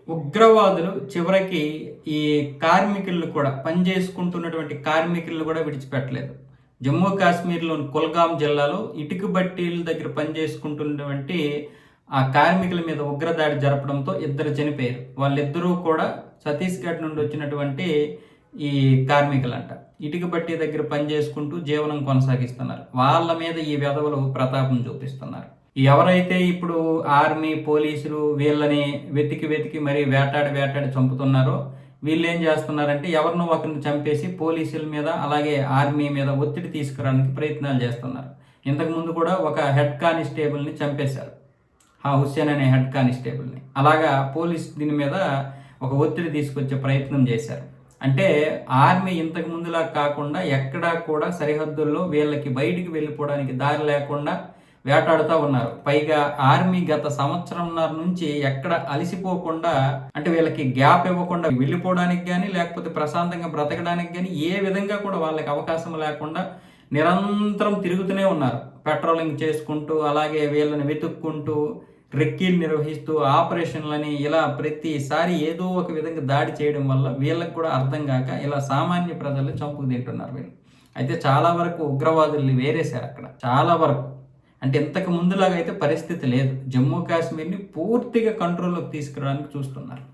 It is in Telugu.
ఉగ్రవాదులు చివరికి ఈ కార్మికులను కూడా పనిచేసుకుంటున్నటువంటి కార్మికులను కూడా విడిచిపెట్టలేదు. జమ్మూ కాశ్మీర్లోని కుల్గాం జిల్లాలో ఇటుక బట్టీల దగ్గర పనిచేసుకుంటున్నటువంటి ఆ కార్మికుల మీద ఉగ్రదాడి జరపడంతో ఇద్దరు చనిపోయారు. వాళ్ళిద్దరూ కూడా ఛత్తీస్గఢ్ నుండి వచ్చినటువంటి ఈ కార్మికులంట. ఇటుక బట్టి దగ్గర పనిచేసుకుంటూ జీవనం కొనసాగిస్తున్నారు. వాళ్ళ మీద ఈ వెధవలు ప్రతాపం చూపిస్తున్నారు. ఎవరైతే ఇప్పుడు ఆర్మీ పోలీసులు వీళ్ళని వెతికి మరి వేటాడి చంపుతున్నారో వీళ్ళు ఏం చేస్తున్నారంటే ఎవరినో ఒకరిని చంపేసి పోలీసుల మీద అలాగే ఆర్మీ మీద ఒత్తిడి తీసుకురావడానికి ప్రయత్నాలు చేస్తున్నారు. ఇంతకుముందు కూడా ఒక హెడ్ కానిస్టేబుల్ని చంపేశారు, హుస్సేన్ అనే హెడ్ కానిస్టేబుల్ని. అలాగా పోలీస్ దీని మీద ఒక ఒత్తిడి తీసుకొచ్చే ప్రయత్నం చేశారు. అంటే ఆర్మీ ఇంతకు ముందులా కాకుండా ఎక్కడా కూడా సరిహద్దుల్లో వీళ్ళకి బయటికి వెళ్ళిపోవడానికి దారి లేకుండా వేటాడుతూ ఉన్నారు. పైగా ఆర్మీ గత సంవత్సరంన్నర నుంచి ఎక్కడ అలసిపోకుండా, అంటే వీళ్ళకి గ్యాప్ ఇవ్వకుండా వెళ్ళిపోవడానికి కానీ లేకపోతే ప్రశాంతంగా బ్రతకడానికి కానీ ఏ విధంగా కూడా వాళ్ళకి అవకాశం లేకుండా నిరంతరం తిరుగుతూనే ఉన్నారు. పెట్రోలింగ్ చేసుకుంటూ అలాగే వీళ్ళని వెతుక్కుంటూ రెక్కీలు నిర్వహిస్తూ ఆపరేషన్లని ఇలా ప్రతిసారి ఏదో ఒక విధంగా దాడి చేయడం వల్ల వీళ్ళకి కూడా అర్థం కాక ఇలా సామాన్య ప్రజలు చంపుకు తింటున్నారు వీళ్ళు. అయితే చాలా వరకు ఉగ్రవాదుల్ని వేరేశారు అక్కడ, చాలా వరకు. అంటే ఇంతకు ముందులాగా అయితే పరిస్థితి లేదు. జమ్మూ కాశ్మీర్ని పూర్తిగా కంట్రోల్లోకి తీసుకురావడానికి చూస్తున్నారు.